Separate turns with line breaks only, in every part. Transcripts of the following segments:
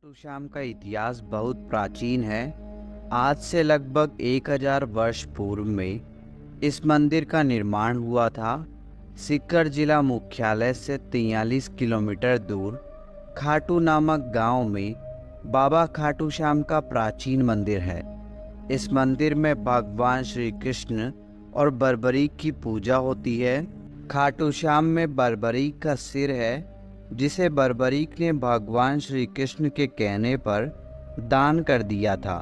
खाटू श्याम का इतिहास बहुत प्राचीन है। आज से लगभग 1000 वर्ष पूर्व में इस मंदिर का निर्माण हुआ था। सीकर जिला मुख्यालय से 43 किलोमीटर दूर खाटू नामक गांव में बाबा खाटू श्याम का प्राचीन मंदिर है। इस मंदिर में भगवान श्री कृष्ण और बर्बरीक की पूजा होती है। खाटू श्याम में बर्बरीक का सिर है, जिसे बर्बरीक ने भगवान श्री कृष्ण के कहने पर दान कर दिया था।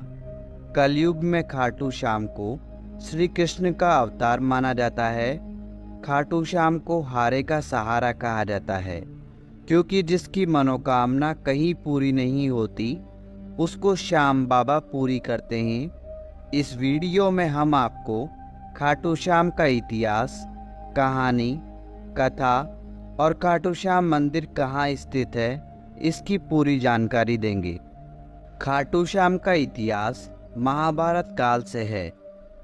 कलयुग में खाटू श्याम को श्री कृष्ण का अवतार माना जाता है। खाटू श्याम को हारे का सहारा कहा जाता है, क्योंकि जिसकी मनोकामना कहीं पूरी नहीं होती उसको श्याम बाबा पूरी करते हैं। इस वीडियो में हम आपको खाटू श्याम का इतिहास, कहानी, कथा और खाटू श्याम मंदिर कहाँ स्थित है, इसकी पूरी जानकारी देंगे। खाटू श्याम का इतिहास महाभारत काल से है।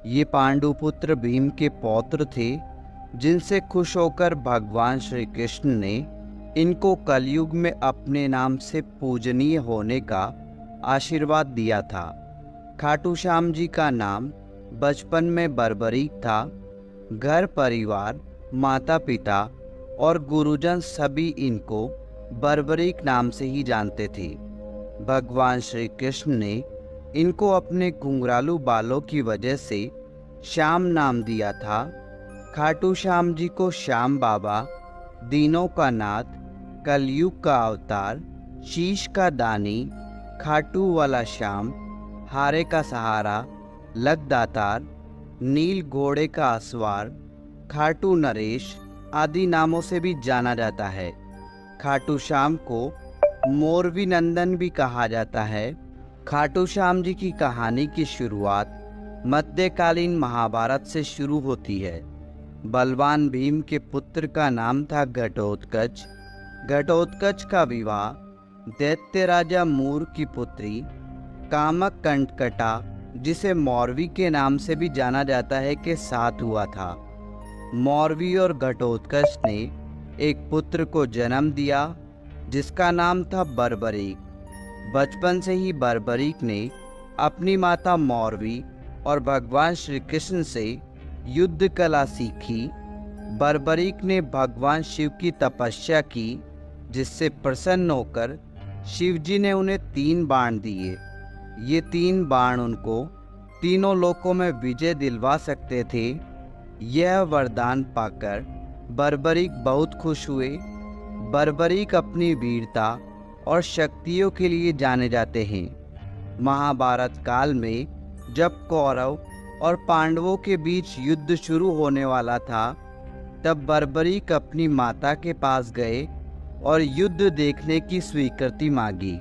ये पांडुपुत्र भीम के पौत्र थे, जिनसे खुश होकर भगवान श्री कृष्ण ने इनको कलयुग में अपने नाम से पूजनीय होने का आशीर्वाद दिया था। खाटू श्याम जी का नाम बचपन में बर्बरीक था। घर परिवार, माता पिता और गुरुजन सभी इनको बर्बरीक नाम से ही जानते थे। भगवान श्री कृष्ण ने इनको अपने घुंघरालू बालों की वजह से श्याम नाम दिया था। खाटू श्याम जी को श्याम बाबा, दीनों का नाथ, कलयुग का अवतार, शीश का दानी, खाटू वाला श्याम, हारे का सहारा, लगदातार, नील घोड़े का असवार, खाटू नरेश आदि नामों से भी जाना जाता है। खाटू श्याम को मोरवी नंदन भी कहा जाता है। खाटू श्याम जी की कहानी की शुरुआत मध्यकालीन महाभारत से शुरू होती है। बलवान भीम के पुत्र का नाम था घटोत्कच। घटोत्कच का विवाह दैत्य राजा मूर की पुत्री कामक कंटकटा, जिसे मौरवी के नाम से भी जाना जाता है, के साथ हुआ था। मौरवी और घटोत्कच ने एक पुत्र को जन्म दिया, जिसका नाम था बर्बरीक। बचपन से ही बर्बरीक ने अपनी माता मौरवी और भगवान श्री कृष्ण से युद्ध कला सीखी। बर्बरीक ने भगवान शिव की तपस्या की, जिससे प्रसन्न होकर शिव जी ने उन्हें 3 बाण दिए। ये 3 बाण उनको तीनों लोकों में विजय दिलवा सकते थे। यह वरदान पाकर बर्बरीक बहुत खुश हुए। बर्बरीक अपनी वीरता और शक्तियों के लिए जाने जाते हैं। महाभारत काल में जब कौरव और पांडवों के बीच युद्ध शुरू होने वाला था, तब बर्बरीक अपनी माता के पास गए और युद्ध देखने की स्वीकृति मांगी।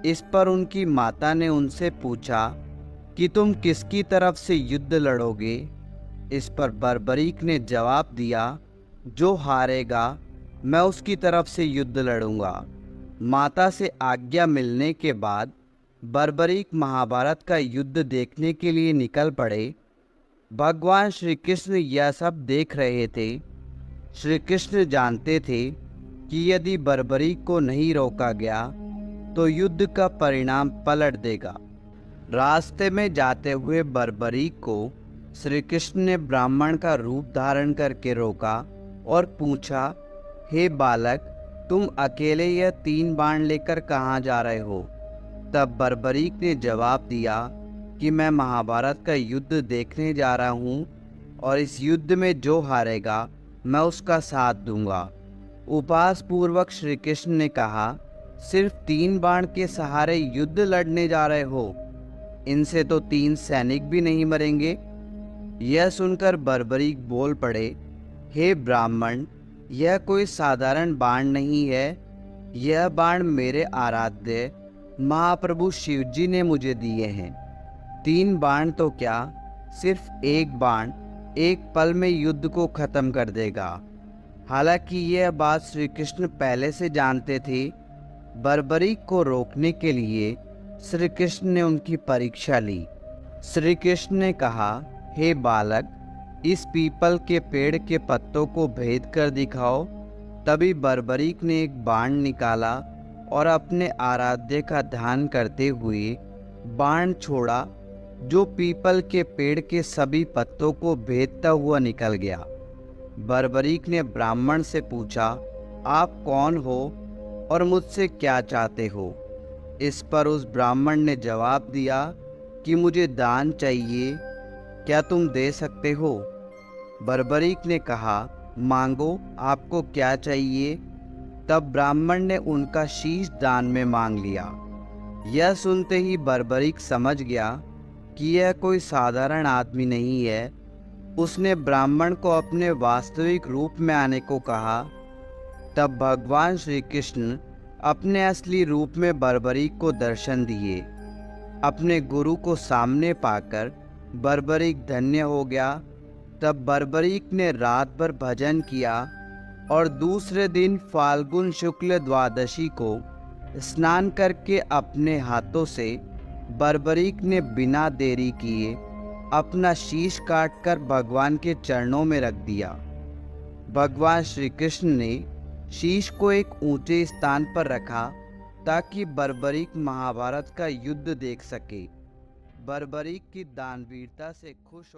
इस पर उनकी माता ने उनसे पूछा कि तुम किसकी तरफ से युद्ध लड़ोगे। इस पर बर्बरीक ने जवाब दिया, जो हारेगा मैं उसकी तरफ से युद्ध लड़ूंगा। माता से आज्ञा मिलने के बाद बर्बरीक महाभारत का युद्ध देखने के लिए निकल पड़े। भगवान श्री कृष्ण यह सब देख रहे थे। श्री कृष्ण जानते थे कि यदि बर्बरीक को नहीं रोका गया तो युद्ध का परिणाम पलट देगा। रास्ते में जाते हुए बर्बरीक को श्री कृष्ण ने ब्राह्मण का रूप धारण करके रोका और पूछा, हे बालक, तुम अकेले यह 3 बाण लेकर कहाँ जा रहे हो? तब बर्बरीक ने जवाब दिया कि मैं महाभारत का युद्ध देखने जा रहा हूँ और इस युद्ध में जो हारेगा मैं उसका साथ दूंगा। उपहास पूर्वक श्री कृष्ण ने कहा, सिर्फ 3 बाण के सहारे युद्ध लड़ने जा रहे हो? इनसे तो 3 सैनिक भी नहीं मरेंगे। यह सुनकर बर्बरीक बोल पड़े, हे ब्राह्मण, यह कोई साधारण बाण नहीं है। यह बाण मेरे आराध्य महाप्रभु शिव जी ने मुझे दिए हैं। 3 बाण तो क्या, सिर्फ एक बाण एक पल में युद्ध को खत्म कर देगा। हालांकि यह बात श्री कृष्ण पहले से जानते थे। बर्बरीक को रोकने के लिए श्री कृष्ण ने उनकी परीक्षा ली। श्री कृष्ण ने कहा, हे बालक, इस पीपल के पेड़ के पत्तों को भेद कर दिखाओ। तभी बर्बरीक ने एक बाण निकाला और अपने आराध्य का ध्यान करते हुए बाण छोड़ा, जो पीपल के पेड़ के सभी पत्तों को भेदता हुआ निकल गया। बर्बरीक ने ब्राह्मण से पूछा, आप कौन हो और मुझसे क्या चाहते हो? इस पर उस ब्राह्मण ने जवाब दिया कि मुझे दान चाहिए, क्या तुम दे सकते हो? बर्बरीक ने कहा, मांगो, आपको क्या चाहिए? तब ब्राह्मण ने उनका शीश दान में मांग लिया। यह सुनते ही बर्बरीक समझ गया कि यह कोई साधारण आदमी नहीं है। उसने ब्राह्मण को अपने वास्तविक रूप में आने को कहा। तब भगवान श्री कृष्ण अपने असली रूप में बर्बरीक को दर्शन दिए। अपने गुरु को सामने पाकर बर्बरीक धन्य हो गया। तब बर्बरीक ने रात भर भजन किया और दूसरे दिन फाल्गुन शुक्ल द्वादशी को स्नान करके अपने हाथों से बर्बरीक ने बिना देरी किए अपना शीश काटकर भगवान के चरणों में रख दिया। भगवान श्री कृष्ण ने शीश को एक ऊंचे स्थान पर रखा ताकि बर्बरीक महाभारत का युद्ध देख सके। बर्बरीक की दानवीरता से खुश